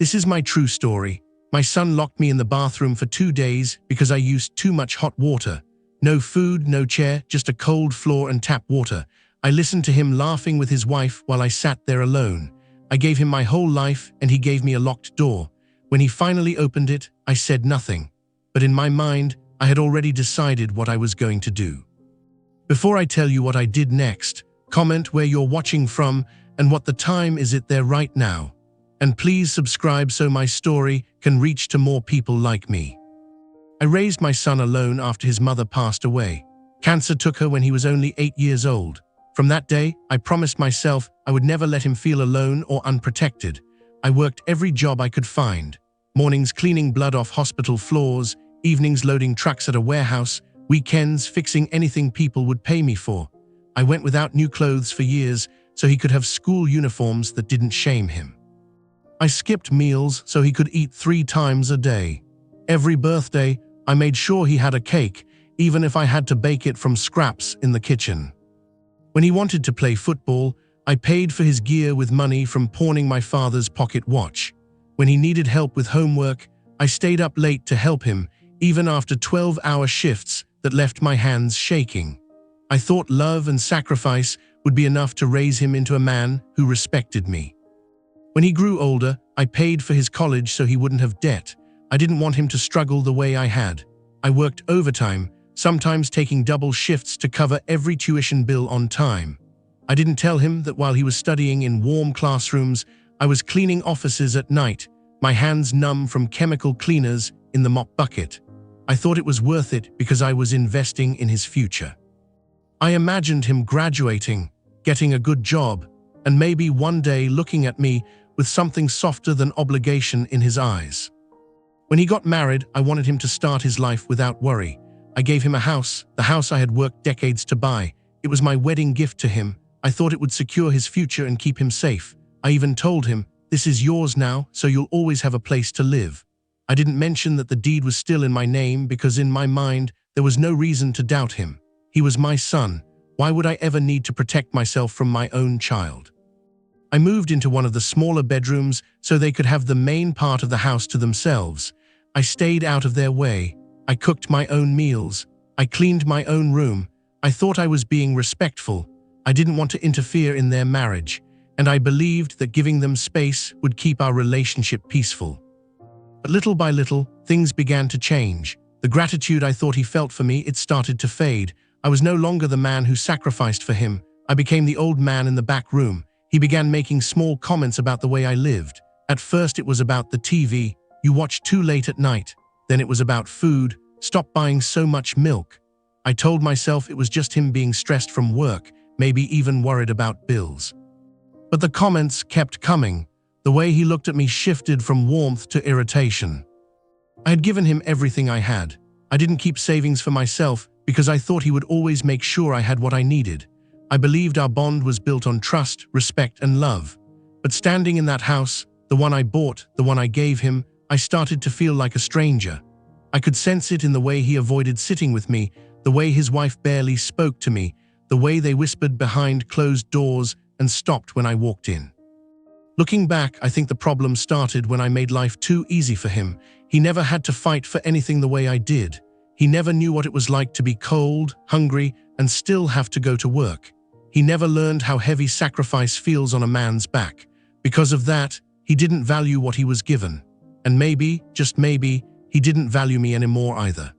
This is my true story. My son locked me in the bathroom for 2 days because I used too much hot water. No food, no chair, just a cold floor and tap water. I listened to him laughing with his wife while I sat there alone. I gave him my whole life and he gave me a locked door. When he finally opened it, I said nothing. But in my mind, I had already decided what I was going to do. Before I tell you what I did next, comment where you're watching from and what the time is it there right now. And please subscribe so my story can reach to more people like me. I raised my son alone after his mother passed away. Cancer took her when he was only 8 years old. From that day, I promised myself I would never let him feel alone or unprotected. I worked every job I could find. Mornings cleaning blood off hospital floors, evenings loading trucks at a warehouse, weekends fixing anything people would pay me for. I went without new clothes for years so he could have school uniforms that didn't shame him. I skipped meals so he could eat 3 times a day. Every birthday, I made sure he had a cake, even if I had to bake it from scraps in the kitchen. When he wanted to play football, I paid for his gear with money from pawning my father's pocket watch. When he needed help with homework, I stayed up late to help him, even after 12-hour shifts that left my hands shaking. I thought love and sacrifice would be enough to raise him into a man who respected me. When he grew older, I paid for his college so he wouldn't have debt. I didn't want him to struggle the way I had. I worked overtime, sometimes taking double shifts to cover every tuition bill on time. I didn't tell him that while he was studying in warm classrooms, I was cleaning offices at night, my hands numb from chemical cleaners in the mop bucket. I thought it was worth it because I was investing in his future. I imagined him graduating, getting a good job, and maybe one day looking at me with something softer than obligation in his eyes. When he got married, I wanted him to start his life without worry. I gave him a house, the house I had worked decades to buy. It was my wedding gift to him. I thought it would secure his future and keep him safe. I even told him, "This is yours now, so you'll always have a place to live." I didn't mention that the deed was still in my name because in my mind, there was no reason to doubt him. He was my son. Why would I ever need to protect myself from my own child? I moved into one of the smaller bedrooms so they could have the main part of the house to themselves. I stayed out of their way. I cooked my own meals. I cleaned my own room. I thought I was being respectful. I didn't want to interfere in their marriage, and I believed that giving them space would keep our relationship peaceful. But little by little, things began to change. The gratitude I thought he felt for me, it started to fade. I was no longer the man who sacrificed for him. I became the old man in the back room. He began making small comments about the way I lived. At first it was about the TV. You watch too late at night. Then it was about food. Stop buying so much milk. I told myself it was just him being stressed from work, maybe even worried about bills. But the comments kept coming. The way he looked at me shifted from warmth to irritation. I had given him everything I had. I didn't keep savings for myself because I thought he would always make sure I had what I needed. I believed our bond was built on trust, respect, and love. But standing in that house, the one I bought, the one I gave him, I started to feel like a stranger. I could sense it in the way he avoided sitting with me, the way his wife barely spoke to me, the way they whispered behind closed doors and stopped when I walked in. Looking back, I think the problem started when I made life too easy for him. He never had to fight for anything the way I did. He never knew what it was like to be cold, hungry, and still have to go to work. He never learned how heavy sacrifice feels on a man's back. Because of that, he didn't value what he was given. And maybe, just maybe, he didn't value me anymore either.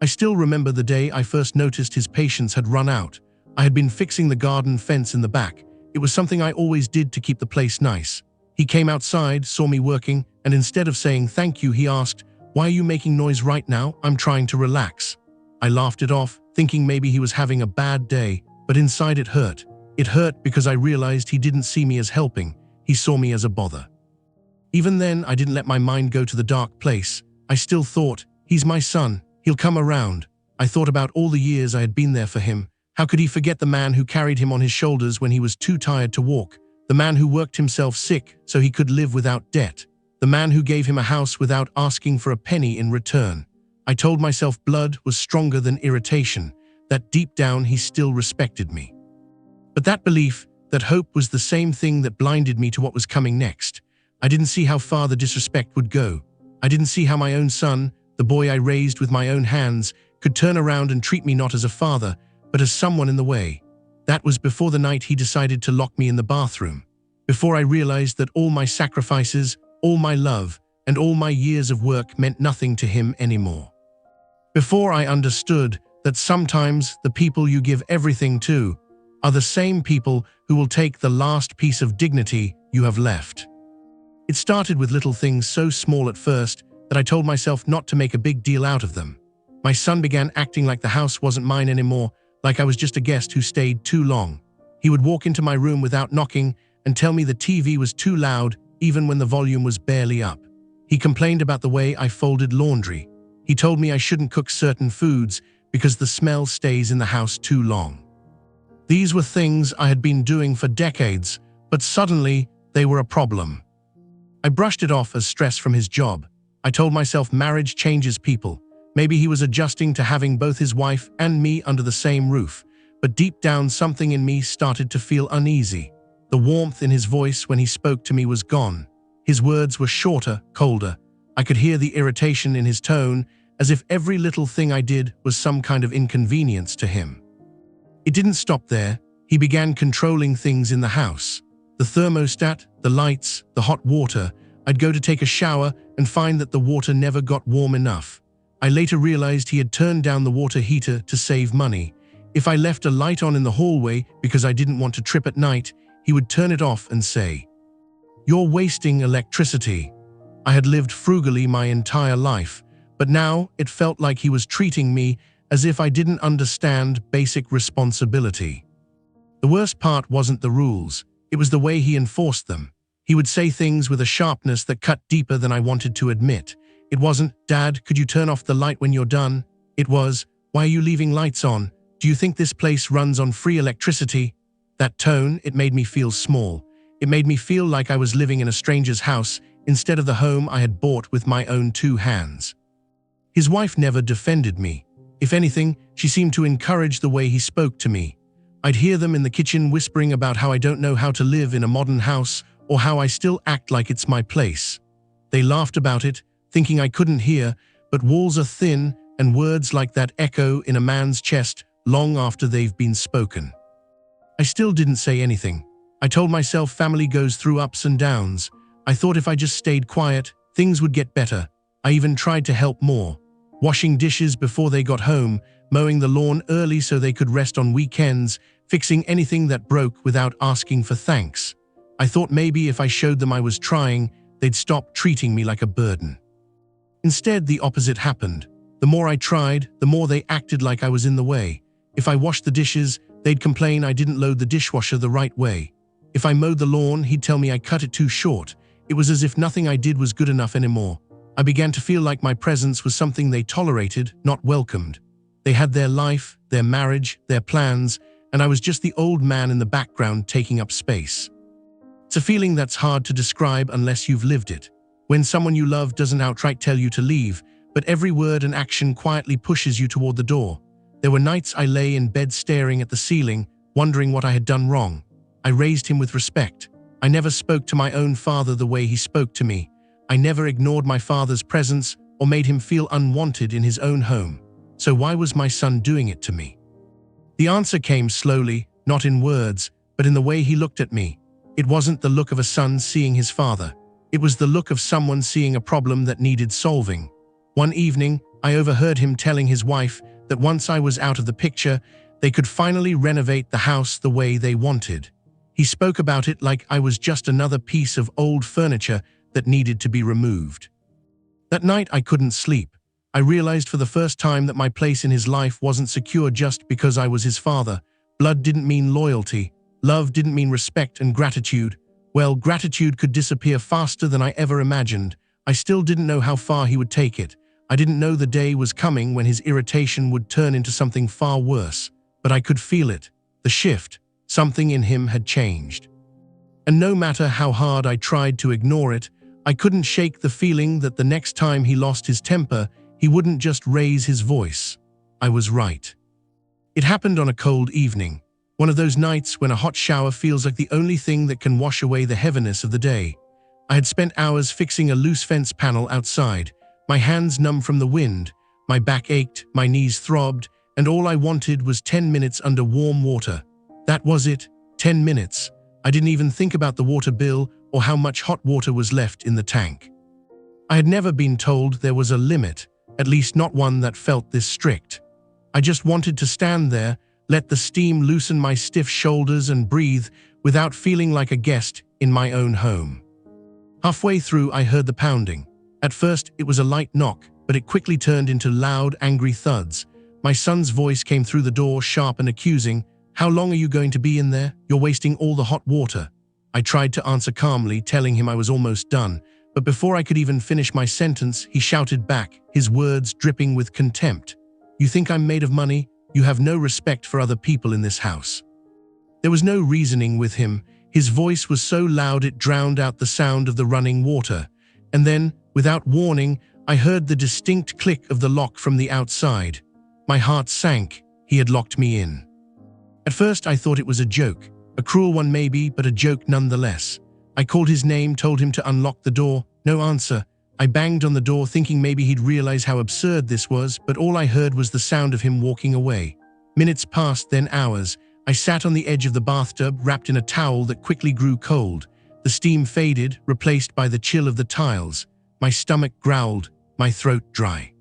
I still remember the day I first noticed his patience had run out. I had been fixing the garden fence in the back. It was something I always did to keep the place nice. He came outside, saw me working, and instead of saying thank you, he asked, "Why are you making noise right now? I'm trying to relax." I laughed it off, thinking maybe he was having a bad day, but inside it hurt. It hurt because I realized he didn't see me as helping. He saw me as a bother. Even then, I didn't let my mind go to the dark place. I still thought, he's my son. He'll come around. I thought about all the years I had been there for him. How could he forget the man who carried him on his shoulders when he was too tired to walk? The man who worked himself sick so he could live without debt? The man who gave him a house without asking for a penny in return? I told myself blood was stronger than irritation, that deep down he still respected me. But that belief, that hope was the same thing that blinded me to what was coming next. I didn't see how far the disrespect would go. I didn't see how my own son, the boy I raised with my own hands, could turn around and treat me not as a father, but as someone in the way. That was before the night he decided to lock me in the bathroom. Before I realized that all my sacrifices, all my love, and all my years of work meant nothing to him anymore. Before I understood that sometimes the people you give everything to are the same people who will take the last piece of dignity you have left. It started with little things so small at first that I told myself not to make a big deal out of them. My son began acting like the house wasn't mine anymore, like I was just a guest who stayed too long. He would walk into my room without knocking and tell me the TV was too loud even when the volume was barely up. He complained about the way I folded laundry. He told me I shouldn't cook certain foods because the smell stays in the house too long. These were things I had been doing for decades, but suddenly they were a problem. I brushed it off as stress from his job. I told myself marriage changes people. Maybe he was adjusting to having both his wife and me under the same roof, but deep down something in me started to feel uneasy. The warmth in his voice when he spoke to me was gone. His words were shorter, colder. I could hear the irritation in his tone, as if every little thing I did was some kind of inconvenience to him. It didn't stop there. He began controlling things in the house. The thermostat, the lights, the hot water. I'd go to take a shower and find that the water never got warm enough. I later realized he had turned down the water heater to save money. If I left a light on in the hallway because I didn't want to trip at night, he would turn it off and say, "You're wasting electricity." I had lived frugally my entire life, but now it felt like he was treating me as if I didn't understand basic responsibility. The worst part wasn't the rules, it was the way he enforced them. He would say things with a sharpness that cut deeper than I wanted to admit. It wasn't, "Dad, could you turn off the light when you're done?" It was, "Why are you leaving lights on? Do you think this place runs on free electricity?" That tone, it made me feel small. It made me feel like I was living in a stranger's house instead of the home I had bought with my own two hands. His wife never defended me. If anything, she seemed to encourage the way he spoke to me. I'd hear them in the kitchen whispering about how I don't know how to live in a modern house or how I still act like it's my place. They laughed about it, thinking I couldn't hear, but walls are thin and words like that echo in a man's chest long after they've been spoken. I still didn't say anything. I told myself family goes through ups and downs. I thought if I just stayed quiet, things would get better. I even tried to help more. Washing dishes before they got home, mowing the lawn early so they could rest on weekends, fixing anything that broke without asking for thanks. I thought maybe if I showed them I was trying, they'd stop treating me like a burden. Instead, the opposite happened. The more I tried, the more they acted like I was in the way. If I washed the dishes, they'd complain I didn't load the dishwasher the right way. If I mowed the lawn, he'd tell me I cut it too short. It was as if nothing I did was good enough anymore. I began to feel like my presence was something they tolerated, not welcomed. They had their life, their marriage, their plans, and I was just the old man in the background taking up space. It's a feeling that's hard to describe unless you've lived it. When someone you love doesn't outright tell you to leave, but every word and action quietly pushes you toward the door. There were nights I lay in bed staring at the ceiling, wondering what I had done wrong. I raised him with respect. I never spoke to my own father the way he spoke to me. I never ignored my father's presence or made him feel unwanted in his own home. So why was my son doing it to me? The answer came slowly, not in words, but in the way he looked at me. It wasn't the look of a son seeing his father. It was the look of someone seeing a problem that needed solving. One evening, I overheard him telling his wife that once I was out of the picture, they could finally renovate the house the way they wanted. He spoke about it like I was just another piece of old furniture that needed to be removed. That night I couldn't sleep. I realized for the first time that my place in his life wasn't secure just because I was his father. Blood didn't mean loyalty. Love didn't mean respect and gratitude. Well, gratitude could disappear faster than I ever imagined. I still didn't know how far he would take it. I didn't know the day was coming when his irritation would turn into something far worse. But I could feel it. The shift. Something in him had changed. And no matter how hard I tried to ignore it, I couldn't shake the feeling that the next time he lost his temper, he wouldn't just raise his voice. I was right. It happened on a cold evening, one of those nights when a hot shower feels like the only thing that can wash away the heaviness of the day. I had spent hours fixing a loose fence panel outside, my hands numb from the wind, my back ached, my knees throbbed, and all I wanted was 10 minutes under warm water. That was it, 10 minutes. I didn't even think about the water bill or how much hot water was left in the tank. I had never been told there was a limit, at least not one that felt this strict. I just wanted to stand there, let the steam loosen my stiff shoulders and breathe without feeling like a guest in my own home. Halfway through, I heard the pounding. At first, it was a light knock, but it quickly turned into loud, angry thuds. My son's voice came through the door, sharp and accusing. "How long are you going to be in there? You're wasting all the hot water." I tried to answer calmly, telling him I was almost done, but before I could even finish my sentence, he shouted back, his words dripping with contempt. "You think I'm made of money? You have no respect for other people in this house." There was no reasoning with him. His voice was so loud it drowned out the sound of the running water. And then, without warning, I heard the distinct click of the lock from the outside. My heart sank. He had locked me in. At first I thought it was a joke, a cruel one maybe, but a joke nonetheless. I called his name, told him to unlock the door. No answer. I banged on the door thinking maybe he'd realize how absurd this was, but all I heard was the sound of him walking away. Minutes passed, then hours. I sat on the edge of the bathtub, wrapped in a towel that quickly grew cold. The steam faded, replaced by the chill of the tiles. My stomach growled, my throat dry.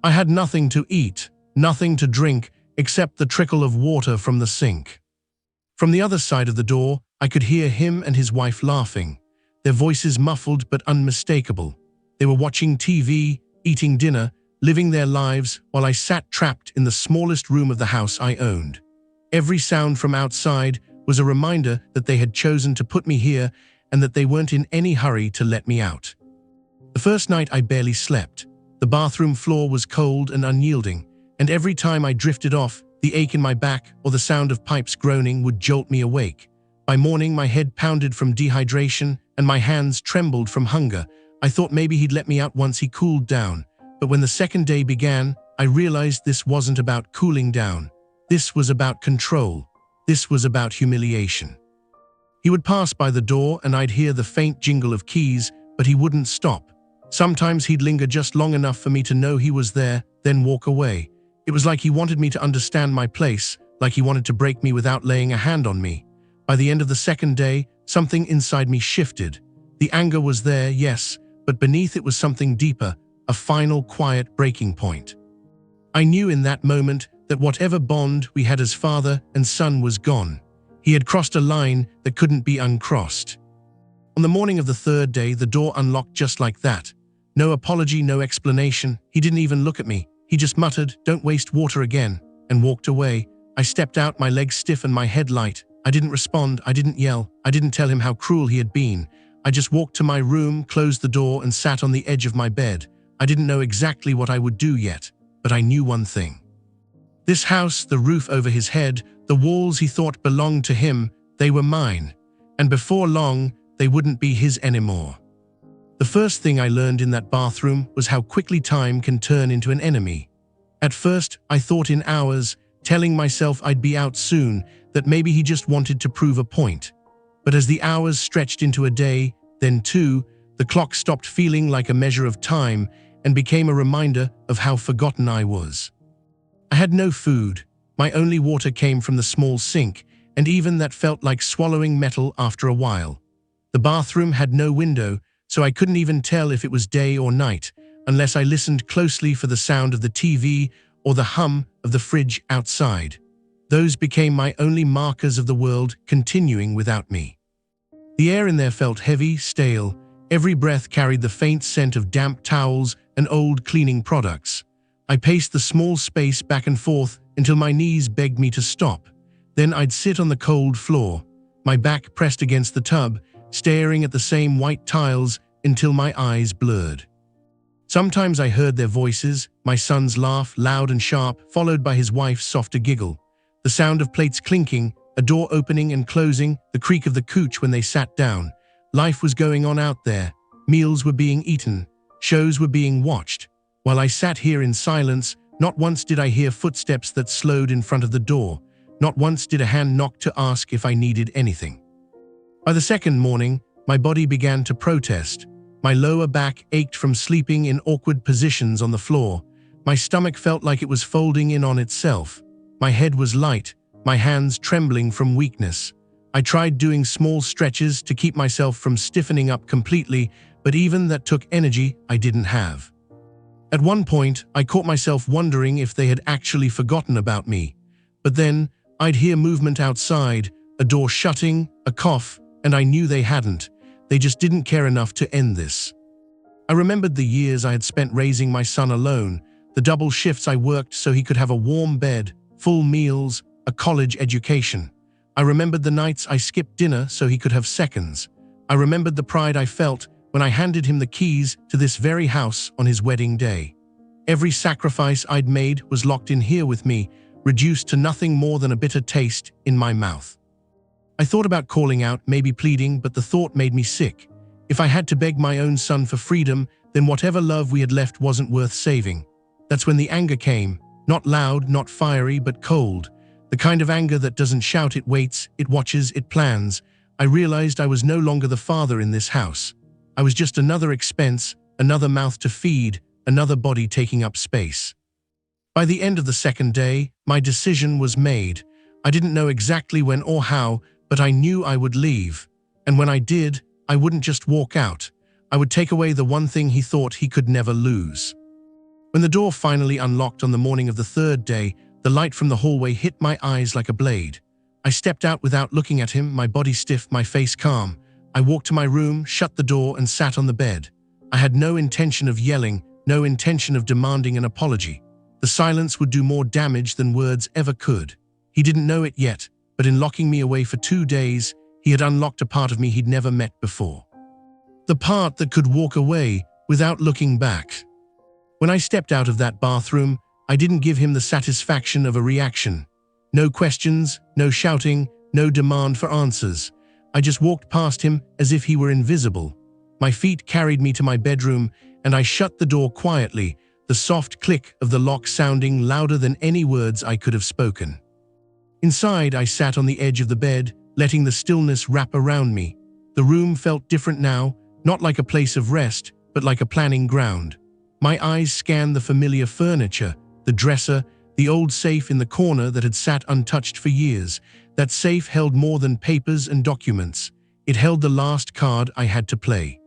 I had nothing to eat, nothing to drink, except the trickle of water from the sink. From the other side of the door, I could hear him and his wife laughing, their voices muffled but unmistakable. They were watching TV, eating dinner, living their lives, while I sat trapped in the smallest room of the house I owned. Every sound from outside was a reminder that they had chosen to put me here and that they weren't in any hurry to let me out. The first night I barely slept. The bathroom floor was cold and unyielding, and every time I drifted off, the ache in my back or the sound of pipes groaning would jolt me awake. By morning, my head pounded from dehydration and my hands trembled from hunger. I thought maybe he'd let me out once he cooled down, but when the second day began, I realized this wasn't about cooling down. This was about control. This was about humiliation. He would pass by the door and I'd hear the faint jingle of keys, but he wouldn't stop. Sometimes he'd linger just long enough for me to know he was there, then walk away. It was like he wanted me to understand my place, like he wanted to break me without laying a hand on me. By the end of the second day, something inside me shifted. The anger was there, yes, but beneath it was something deeper, a final quiet breaking point. I knew in that moment that whatever bond we had as father and son was gone. He had crossed a line that couldn't be uncrossed. On the morning of the third day, the door unlocked just like that. No apology, no explanation. He didn't even look at me. He just muttered, "Don't waste water again," and walked away. I stepped out, my legs stiff and my head light. I didn't respond, I didn't yell, I didn't tell him how cruel he had been. I just walked to my room, closed the door, and sat on the edge of my bed. I didn't know exactly what I would do yet, but I knew one thing. This house, the roof over his head, the walls he thought belonged to him, they were mine. And before long, they wouldn't be his anymore. The first thing I learned in that bathroom was how quickly time can turn into an enemy. At first, I thought in hours, telling myself I'd be out soon, that maybe he just wanted to prove a point. But as the hours stretched into a day, then two, the clock stopped feeling like a measure of time and became a reminder of how forgotten I was. I had no food. My only water came from the small sink, and even that felt like swallowing metal after a while. The bathroom had no window, so I couldn't even tell if it was day or night, unless I listened closely for the sound of the TV or the hum of the fridge outside. Those became my only markers of the world continuing without me. The air in there felt heavy, stale. Every breath carried the faint scent of damp towels and old cleaning products. I paced the small space back and forth until my knees begged me to stop. Then I'd sit on the cold floor, my back pressed against the tub, staring at the same white tiles until my eyes blurred. Sometimes I heard their voices, my son's laugh, loud and sharp, followed by his wife's softer giggle. The sound of plates clinking, a door opening and closing, the creak of the couch when they sat down. Life was going on out there. Meals were being eaten. Shows were being watched. While I sat here in silence, not once did I hear footsteps that slowed in front of the door. Not once did a hand knock to ask if I needed anything. By the second morning, My body began to protest. My lower back ached from sleeping in awkward positions on the floor. My stomach felt like it was folding in on itself. My head was light, my hands trembling from weakness. I tried doing small stretches to keep myself from stiffening up completely, but even that took energy I didn't have. At one point, I caught myself wondering if they had actually forgotten about me. But then, I'd hear movement outside, a door shutting, a cough, and I knew they hadn't. They just didn't care enough to end this. I remembered the years I had spent raising my son alone, the double shifts I worked so he could have a warm bed, full meals, a college education. I remembered the nights I skipped dinner so he could have seconds. I remembered the pride I felt when I handed him the keys to this very house on his wedding day. Every sacrifice I'd made was locked in here with me, reduced to nothing more than a bitter taste in my mouth. I thought about calling out, maybe pleading, but the thought made me sick. If I had to beg my own son for freedom, then whatever love we had left wasn't worth saving. That's when the anger came, not loud, not fiery, but cold. The kind of anger that doesn't shout, it waits, it watches, it plans. I realized I was no longer the father in this house. I was just another expense, another mouth to feed, another body taking up space. By the end of the second day, my decision was made. I didn't know exactly when or how, but I knew I would leave. And when I did, I wouldn't just walk out. I would take away the one thing he thought he could never lose. When the door finally unlocked on the morning of the third day, the light from the hallway hit my eyes like a blade. I stepped out without looking at him, my body stiff, my face calm. I walked to my room, shut the door, and sat on the bed. I had no intention of yelling, no intention of demanding an apology. The silence would do more damage than words ever could. He didn't know it yet, but in locking me away for 2 days, he had unlocked a part of me he'd never met before. The part that could walk away without looking back. When I stepped out of that bathroom, I didn't give him the satisfaction of a reaction. No questions, no shouting, no demand for answers. I just walked past him as if he were invisible. My feet carried me to my bedroom, and I shut the door quietly, the soft click of the lock sounding louder than any words I could have spoken. Inside, I sat on the edge of the bed, letting the stillness wrap around me. The room felt different now, not like a place of rest, but like a planning ground. My eyes scanned the familiar furniture, the dresser, the old safe in the corner that had sat untouched for years. That safe held more than papers and documents. It held the last card I had to play.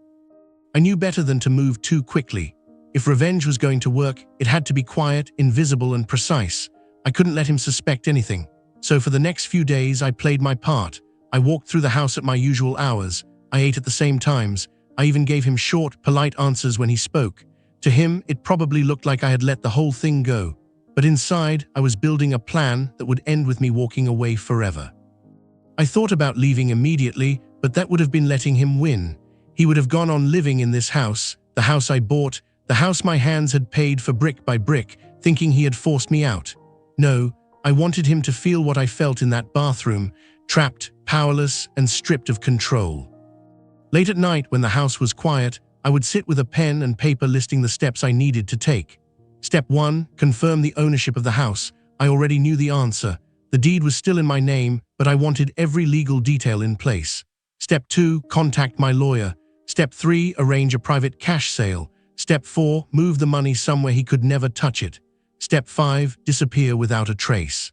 I knew better than to move too quickly. If revenge was going to work, it had to be quiet, invisible, and precise. I couldn't let him suspect anything. So for the next few days, I played my part. I walked through the house at my usual hours. I ate at the same times. I even gave him short, polite answers when he spoke. To him, it probably looked like I had let the whole thing go. But inside, I was building a plan that would end with me walking away forever. I thought about leaving immediately, but that would have been letting him win. He would have gone on living in this house, the house I bought, the house my hands had paid for brick by brick, thinking he had forced me out. No, I wanted him to feel what I felt in that bathroom, trapped, powerless, and stripped of control. Late at night, when the house was quiet, I would sit with a pen and paper listing the steps I needed to take. Step 1, confirm the ownership of the house. I already knew the answer. The deed was still in my name, but I wanted every legal detail in place. Step 2, contact my lawyer. Step 3, arrange a private cash sale. Step 4, move the money somewhere he could never touch it. Step 5, disappear without a trace.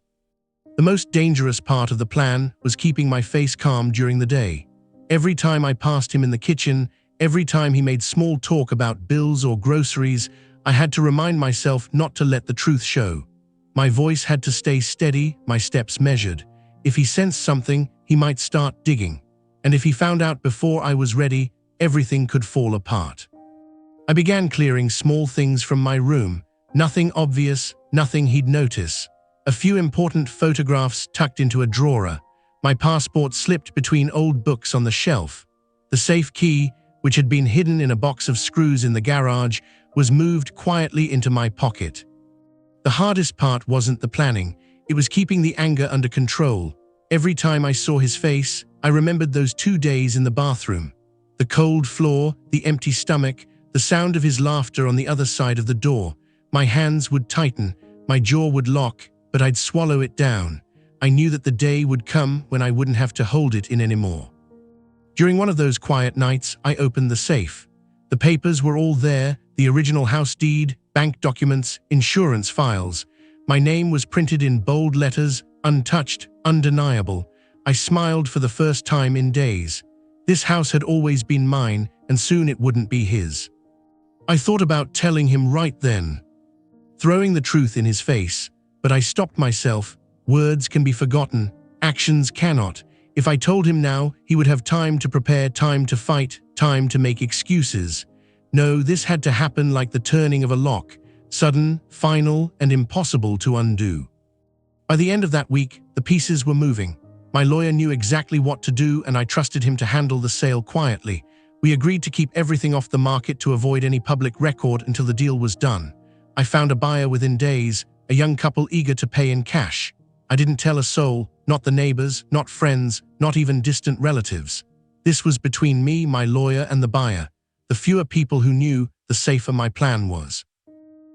The most dangerous part of the plan was keeping my face calm during the day. Every time I passed him in the kitchen, every time he made small talk about bills or groceries, I had to remind myself not to let the truth show. My voice had to stay steady, my steps measured. If he sensed something, he might start digging. And if he found out before I was ready, everything could fall apart. I began clearing small things from my room. Nothing obvious, nothing he'd notice. A few important photographs tucked into a drawer. My passport slipped between old books on the shelf. The safe key, which had been hidden in a box of screws in the garage, was moved quietly into my pocket. The hardest part wasn't the planning, it was keeping the anger under control. Every time I saw his face, I remembered those 2 days in the bathroom. The cold floor, the empty stomach, the sound of his laughter on the other side of the door. My hands would tighten, my jaw would lock, but I'd swallow it down. I knew that the day would come when I wouldn't have to hold it in anymore. During one of those quiet nights, I opened the safe. The papers were all there, the original house deed, bank documents, insurance files. My name was printed in bold letters, untouched, undeniable. I smiled for the first time in days. This house had always been mine, and soon it wouldn't be his. I thought about telling him right then, throwing the truth in his face, but I stopped myself. Words can be forgotten, actions cannot. If I told him now, he would have time to prepare, time to fight, time to make excuses. No, this had to happen like the turning of a lock, sudden, final, and impossible to undo. By the end of that week, the pieces were moving. My lawyer knew exactly what to do, and I trusted him to handle the sale quietly. We agreed to keep everything off the market to avoid any public record until the deal was done. I found a buyer within days, a young couple eager to pay in cash. I didn't tell a soul, not the neighbors, not friends, not even distant relatives. This was between me, my lawyer, and the buyer. The fewer people who knew, the safer my plan was.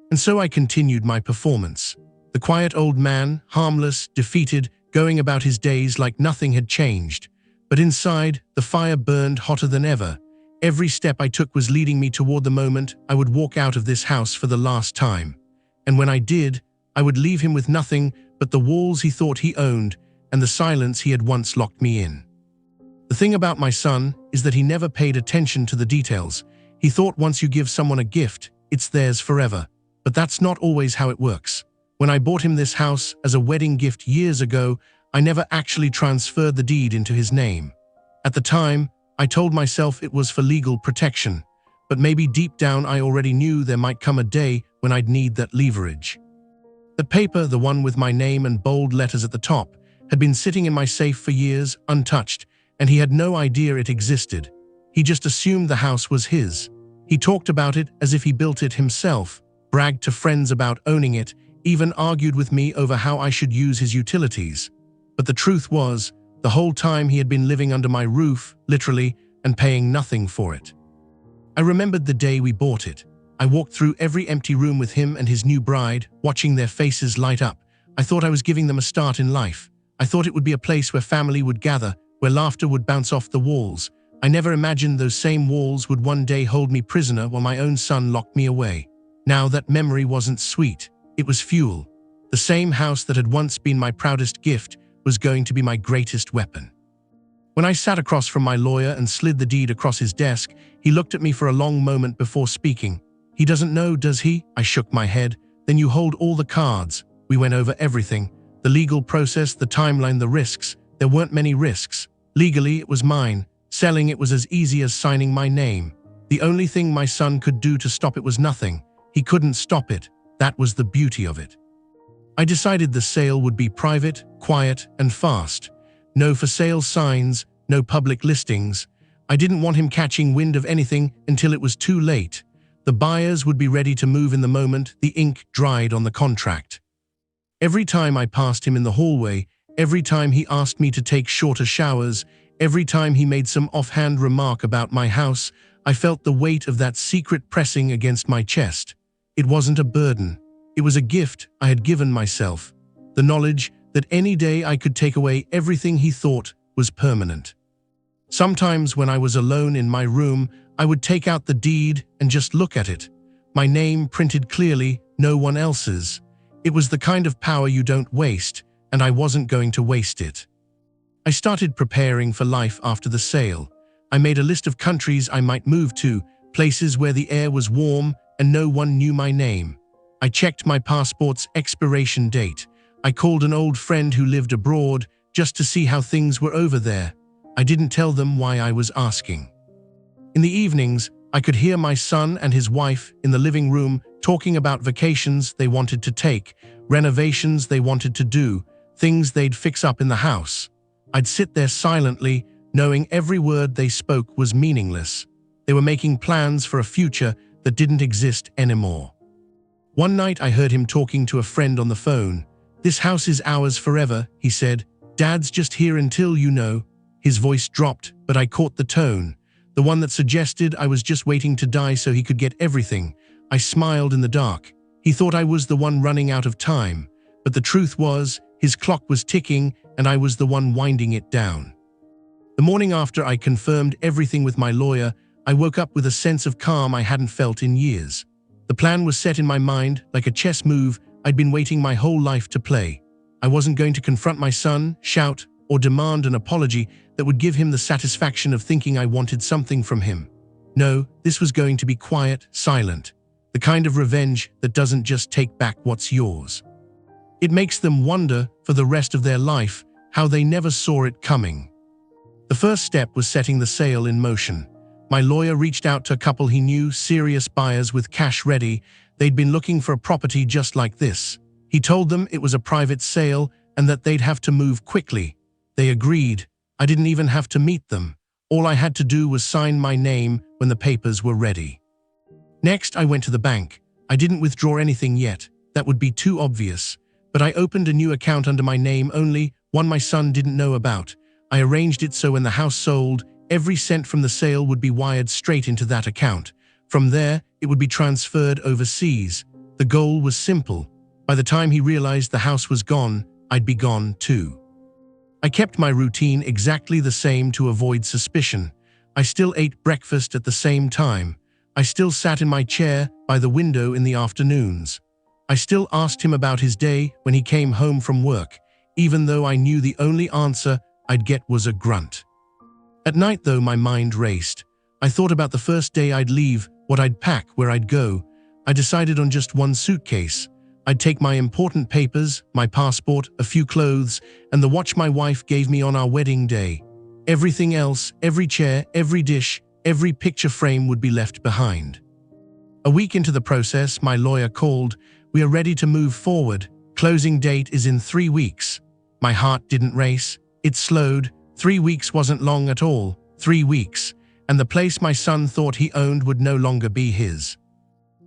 And so I continued my performance. The quiet old man, harmless, defeated, going about his days like nothing had changed. But inside, the fire burned hotter than ever. Every step I took was leading me toward the moment I would walk out of this house for the last time. And when I did, I would leave him with nothing but the walls he thought he owned and the silence he had once locked me in. The thing about my son is that he never paid attention to the details. He thought once you give someone a gift, it's theirs forever. But that's not always how it works. When I bought him this house as a wedding gift years ago, I never actually transferred the deed into his name. At the time, I told myself it was for legal protection, but maybe deep down I already knew there might come a day when I'd need that leverage. The paper, the one with my name and bold letters at the top, had been sitting in my safe for years, untouched, and he had no idea it existed. He just assumed the house was his. He talked about it as if he built it himself, bragged to friends about owning it, even argued with me over how I should use his utilities. But the truth was, the whole time he had been living under my roof, literally, and paying nothing for it. I remembered the day we bought it. I walked through every empty room with him and his new bride, watching their faces light up. I thought I was giving them a start in life. I thought it would be a place where family would gather, where laughter would bounce off the walls. I never imagined those same walls would one day hold me prisoner while my own son locked me away. Now that memory wasn't sweet, it was fuel. The same house that had once been my proudest gift was going to be my greatest weapon. When I sat across from my lawyer and slid the deed across his desk, he looked at me for a long moment before speaking. "He doesn't know, does he?" I shook my head. "Then you hold all the cards." We went over everything. The legal process, the timeline, the risks. There weren't many risks. Legally, it was mine. Selling it was as easy as signing my name. The only thing my son could do to stop it was nothing. He couldn't stop it. That was the beauty of it. I decided the sale would be private, quiet, and fast. No for sale signs, no public listings. I didn't want him catching wind of anything until it was too late. The buyers would be ready to move in the moment the ink dried on the contract. Every time I passed him in the hallway, every time he asked me to take shorter showers, every time he made some offhand remark about my house, I felt the weight of that secret pressing against my chest. It wasn't a burden. It was a gift I had given myself, the knowledge that any day I could take away everything he thought was permanent. Sometimes when I was alone in my room, I would take out the deed and just look at it. My name printed clearly, no one else's. It was the kind of power you don't waste, and I wasn't going to waste it. I started preparing for life after the sale. I made a list of countries I might move to, places where the air was warm and no one knew my name. I checked my passport's expiration date. I called an old friend who lived abroad just to see how things were over there. I didn't tell them why I was asking. In the evenings, I could hear my son and his wife in the living room talking about vacations they wanted to take, renovations they wanted to do, things they'd fix up in the house. I'd sit there silently, knowing every word they spoke was meaningless. They were making plans for a future that didn't exist anymore. One night I heard him talking to a friend on the phone. "This house is ours forever," he said. "Dad's just here until, you know." His voice dropped, but I caught the tone, the one that suggested I was just waiting to die so he could get everything. I smiled in the dark. He thought I was the one running out of time, but the truth was, his clock was ticking and I was the one winding it down. The morning after I confirmed everything with my lawyer, I woke up with a sense of calm I hadn't felt in years. The plan was set in my mind like a chess move I'd been waiting my whole life to play. I wasn't going to confront my son, shout, or demand an apology that would give him the satisfaction of thinking I wanted something from him. No, this was going to be quiet, silent. The kind of revenge that doesn't just take back what's yours. It makes them wonder for the rest of their life how they never saw it coming. The first step was setting the sale in motion. My lawyer reached out to a couple he knew, serious buyers with cash ready. They'd been looking for a property just like this. He told them it was a private sale and that they'd have to move quickly. They agreed. I didn't even have to meet them. All I had to do was sign my name when the papers were ready. Next, I went to the bank. I didn't withdraw anything yet. That would be too obvious. But I opened a new account under my name only, one my son didn't know about. I arranged it so when the house sold, every cent from the sale would be wired straight into that account. From there, it would be transferred overseas. The goal was simple. By the time he realized the house was gone, I'd be gone too. I kept my routine exactly the same to avoid suspicion. I still ate breakfast at the same time. I still sat in my chair by the window in the afternoons. I still asked him about his day when he came home from work, even though I knew the only answer I'd get was a grunt. At night, though, my mind raced. I thought about the first day I'd leave, what I'd pack, where I'd go. I decided on just one suitcase. I'd take my important papers, my passport, a few clothes, and the watch my wife gave me on our wedding day. Everything else, every chair, every dish, every picture frame would be left behind. A week into the process, my lawyer called. We are ready to move forward. Closing date is in 3 weeks. My heart didn't race. It slowed. 3 weeks wasn't long at all. 3 weeks. And the place my son thought he owned would no longer be his.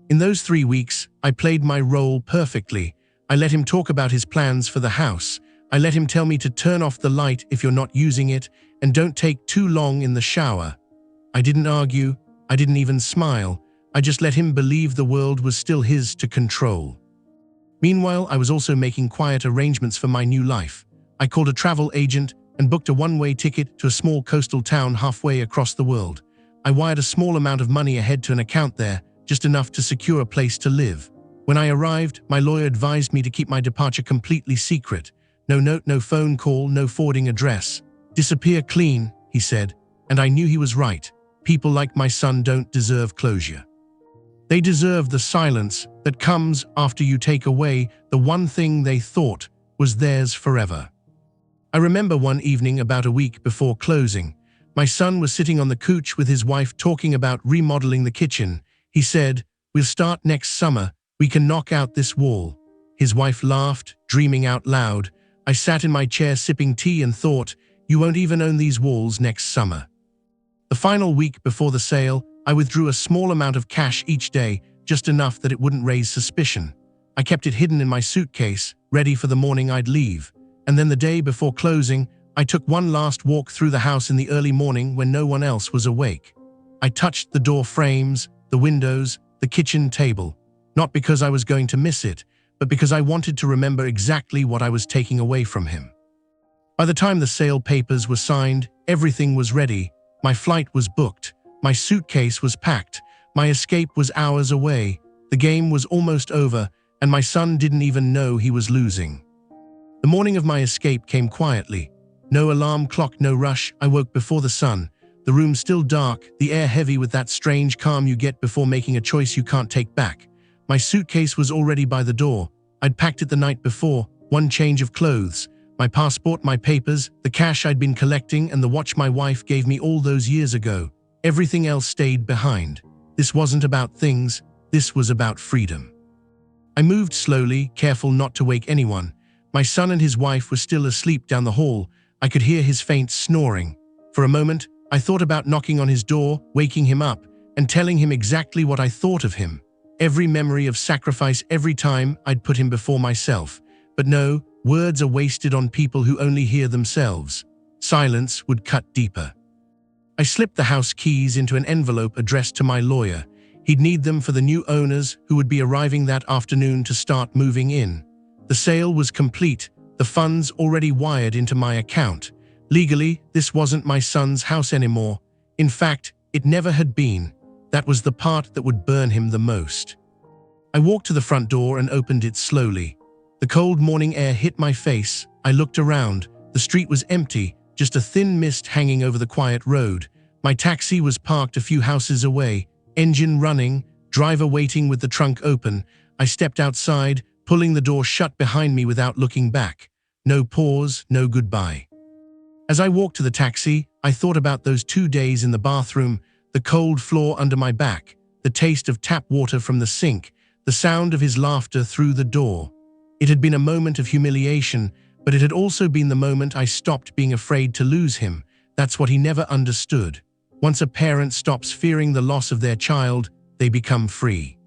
In those 3 weeks, I played my role perfectly. I let him talk about his plans for the house. I let him tell me to turn off the light if you're not using it, and don't take too long in the shower. I didn't argue. I didn't even smile. I just let him believe the world was still his to control. Meanwhile, I was also making quiet arrangements for my new life. I called a travel agent and booked a one-way ticket to a small coastal town halfway across the world. I wired a small amount of money ahead to an account there, just enough to secure a place to live. When I arrived, my lawyer advised me to keep my departure completely secret. No note, no phone call, no forwarding address. Disappear clean, he said, and I knew he was right. People like my son don't deserve closure. They deserve the silence that comes after you take away the one thing they thought was theirs forever. I remember one evening about a week before closing. My son was sitting on the couch with his wife talking about remodeling the kitchen. He said, "We'll start next summer. We can knock out this wall." His wife laughed, dreaming out loud. I sat in my chair sipping tea and thought, you won't even own these walls next summer. The final week before the sale, I withdrew a small amount of cash each day, just enough that it wouldn't raise suspicion. I kept it hidden in my suitcase, ready for the morning I'd leave. And then the day before closing, I took one last walk through the house in the early morning when no one else was awake. I touched the door frames, the windows, the kitchen table, not because I was going to miss it, but because I wanted to remember exactly what I was taking away from him. By the time the sale papers were signed, everything was ready. My flight was booked. My suitcase was packed. My escape was hours away. The game was almost over, and my son didn't even know he was losing. The morning of my escape came quietly. No alarm clock, no rush. I woke before the sun. The room still dark, the air heavy with that strange calm you get before making a choice you can't take back. My suitcase was already by the door. I'd packed it the night before, one change of clothes, my passport, my papers, the cash I'd been collecting, and the watch my wife gave me all those years ago. Everything else stayed behind. This wasn't about things, this was about freedom. I moved slowly, careful not to wake anyone. My son and his wife were still asleep down the hall. I could hear his faint snoring. For a moment, I thought about knocking on his door, waking him up, and telling him exactly what I thought of him. Every memory of sacrifice, every time I'd put him before myself. But no, words are wasted on people who only hear themselves. Silence would cut deeper. I slipped the house keys into an envelope addressed to my lawyer. He'd need them for the new owners who would be arriving that afternoon to start moving in. The sale was complete, the funds already wired into my account. Legally, this wasn't my son's house anymore. In fact, it never had been. That was the part that would burn him the most. I walked to the front door and opened it slowly. The cold morning air hit my face. I looked around. The street was empty, just a thin mist hanging over the quiet road. My taxi was parked a few houses away, engine running, driver waiting with the trunk open. I stepped outside, pulling the door shut behind me without looking back. No pause, no goodbye. As I walked to the taxi, I thought about those 2 days in the bathroom, the cold floor under my back, the taste of tap water from the sink, the sound of his laughter through the door. It had been a moment of humiliation, but it had also been the moment I stopped being afraid to lose him. That's what he never understood. Once a parent stops fearing the loss of their child, they become free.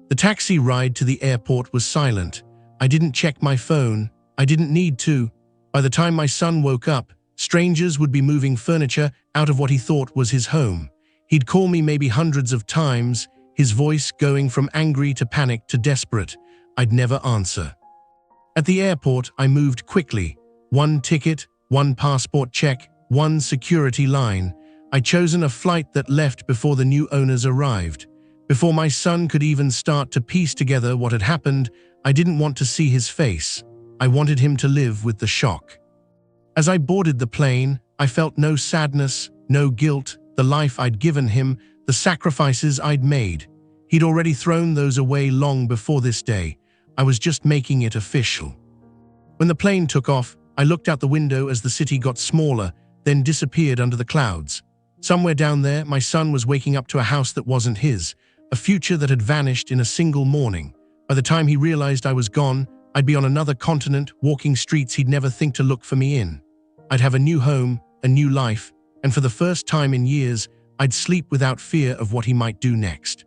The taxi ride to the airport was silent. I didn't check my phone. I didn't need to. By the time my son woke up, strangers would be moving furniture out of what he thought was his home. He'd call me maybe hundreds of times, his voice going from angry to panicked to desperate. I'd never answer. At the airport, I moved quickly. One ticket, one passport check, one security line. I'd chosen a flight that left before the new owners arrived. Before my son could even start to piece together what had happened, I didn't want to see his face. I wanted him to live with the shock. As I boarded the plane, I felt no sadness, no guilt, the life I'd given him, the sacrifices I'd made. He'd already thrown those away long before this day. I was just making it official. When the plane took off, I looked out the window as the city got smaller, then disappeared under the clouds. Somewhere down there, my son was waking up to a house that wasn't his, a future that had vanished in a single morning. By the time he realized I was gone, I'd be on another continent, walking streets he'd never think to look for me in. I'd have a new home, a new life, and for the first time in years, I'd sleep without fear of what he might do next.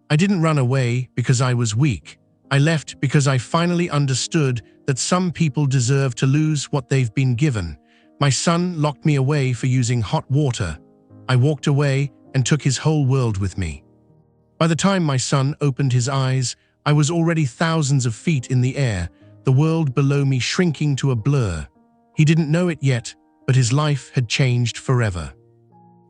I didn't run away because I was weak. I left because I finally understood that some people deserve to lose what they've been given. My son locked me away for using hot water. I walked away and took his whole world with me. By the time my son opened his eyes, I was already thousands of feet in the air, the world below me shrinking to a blur. He didn't know it yet, but his life had changed forever.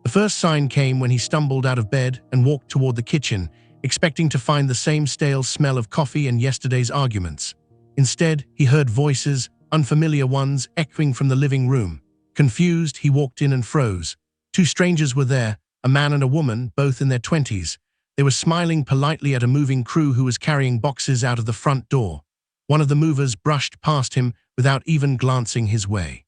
The first sign came when he stumbled out of bed and walked toward the kitchen, expecting to find the same stale smell of coffee and yesterday's arguments. Instead, he heard voices, unfamiliar ones, echoing from the living room. Confused, he walked in and froze. 2 strangers were there, a man and a woman, both in their 20s. They were smiling politely at a moving crew who was carrying boxes out of the front door. One of the movers brushed past him without even glancing his way.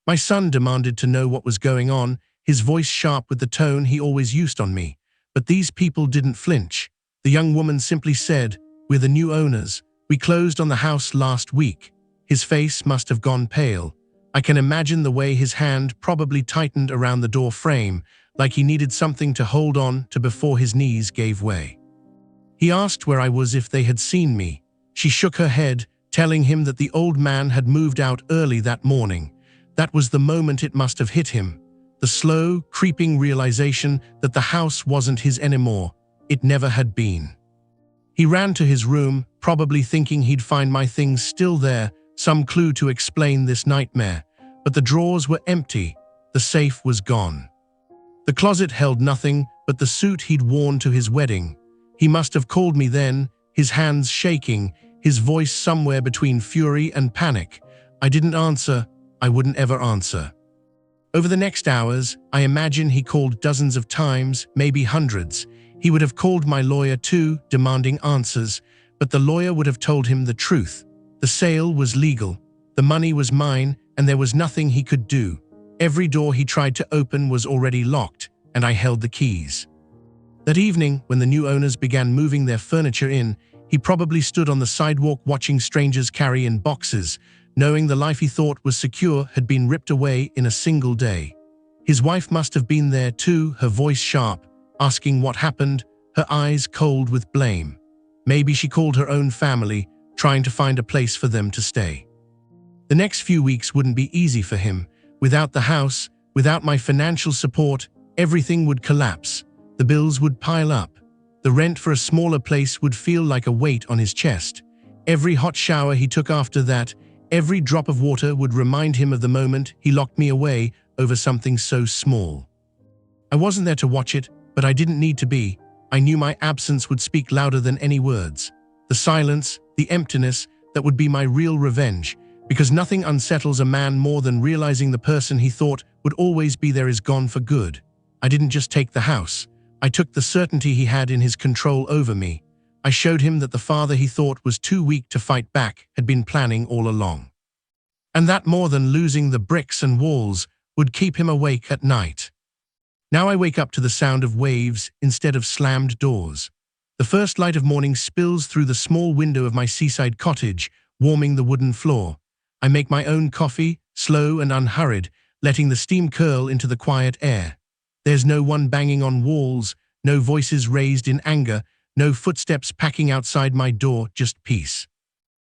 My son demanded to know what was going on, his voice sharp with the tone he always used on me. But these people didn't flinch. The young woman simply said, "We're the new owners. We closed on the house last week." His face must have gone pale. I can imagine the way his hand probably tightened around the door frame, like he needed something to hold on to before his knees gave way. He asked where I was if they had seen me. She shook her head, telling him that the old man had moved out early that morning. That was the moment it must have hit him. The slow, creeping realization that the house wasn't his anymore. It never had been. He ran to his room, probably thinking he'd find my things still there, some clue to explain this nightmare. But the drawers were empty. The safe was gone. The closet held nothing but the suit he'd worn to his wedding. He must have called me then, his hands shaking, his voice somewhere between fury and panic. I didn't answer. I wouldn't ever answer. Over the next hours, I imagine he called dozens of times, maybe hundreds. He would have called my lawyer too, demanding answers, but the lawyer would have told him the truth. The sale was legal, the money was mine, and there was nothing he could do. Every door he tried to open was already locked, and I held the keys. That evening, when the new owners began moving their furniture in, he probably stood on the sidewalk watching strangers carry in boxes, knowing the life he thought was secure had been ripped away in a single day. His wife must have been there too, her voice sharp, asking what happened, her eyes cold with blame. Maybe she called her own family, trying to find a place for them to stay. The next few weeks wouldn't be easy for him. Without the house, without my financial support, everything would collapse. The bills would pile up. The rent for a smaller place would feel like a weight on his chest. Every hot shower he took after that, Every drop of water would remind him of the moment he locked me away over something so small. I wasn't there to watch it, but I didn't need to be. I knew my absence would speak louder than any words. The silence, the emptiness, that would be my real revenge, because nothing unsettles a man more than realizing the person he thought would always be there is gone for good. I didn't just take the house. I took the certainty he had in his control over me. I showed him that the father he thought was too weak to fight back had been planning all along. And that more than losing the bricks and walls would keep him awake at night. Now I wake up to the sound of waves instead of slammed doors. The first light of morning spills through the small window of my seaside cottage, warming the wooden floor. I make my own coffee, slow and unhurried, letting the steam curl into the quiet air. There's no one banging on walls, no voices raised in anger, no footsteps packing outside my door, just peace.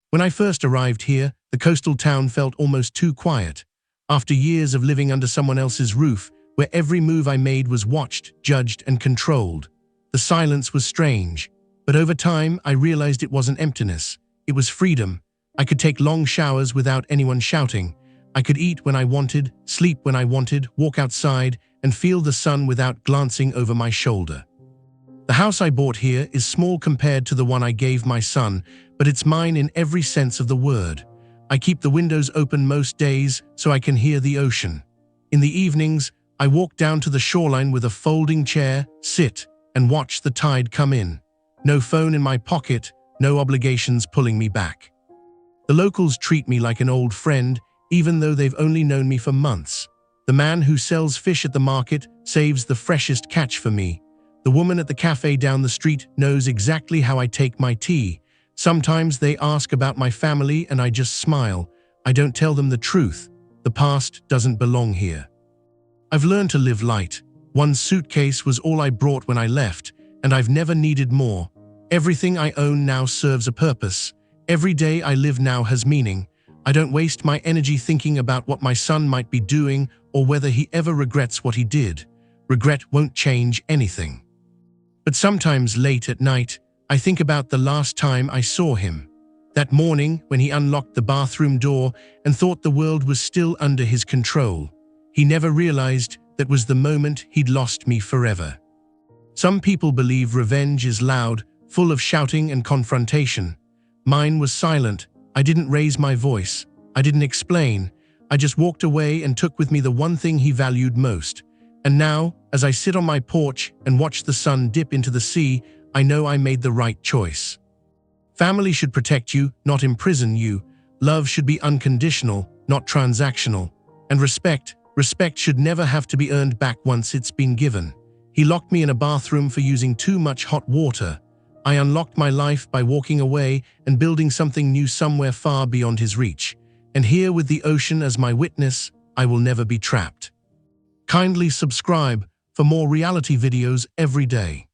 When I first arrived here, the coastal town felt almost too quiet. After years of living under someone else's roof, where every move I made was watched, judged, and controlled, the silence was strange. But over time, I realized it wasn't emptiness. It was freedom. I could take long showers without anyone shouting. I could eat when I wanted, sleep when I wanted, walk outside, and feel the sun without glancing over my shoulder. The house I bought here is small compared to the one I gave my son, but it's mine in every sense of the word. I keep the windows open most days so I can hear the ocean. In the evenings, I walk down to the shoreline with a folding chair, sit, and watch the tide come in. No phone in my pocket, no obligations pulling me back. The locals treat me like an old friend, even though they've only known me for months. The man who sells fish at the market saves the freshest catch for me. The woman at the cafe down the street knows exactly how I take my tea. Sometimes they ask about my family and I just smile. I don't tell them the truth. The past doesn't belong here. I've learned to live light. One suitcase was all I brought when I left, and I've never needed more. Everything I own now serves a purpose. Every day I live now has meaning. I don't waste my energy thinking about what my son might be doing or whether he ever regrets what he did. Regret won't change anything. But sometimes late at night, I think about the last time I saw him. That morning when he unlocked the bathroom door and thought the world was still under his control. He never realized that was the moment he'd lost me forever. Some people believe revenge is loud, full of shouting and confrontation. Mine was silent. I didn't raise my voice. I didn't explain. I just walked away and took with me the one thing he valued most. And now, as I sit on my porch and watch the sun dip into the sea, I know I made the right choice. Family should protect you, not imprison you. Love should be unconditional, not transactional. And respect should never have to be earned back once it's been given. He locked me in a bathroom for using too much hot water. I unlocked my life by walking away and building something new somewhere far beyond his reach. And here with the ocean as my witness, I will never be trapped. Kindly subscribe for more reality videos every day.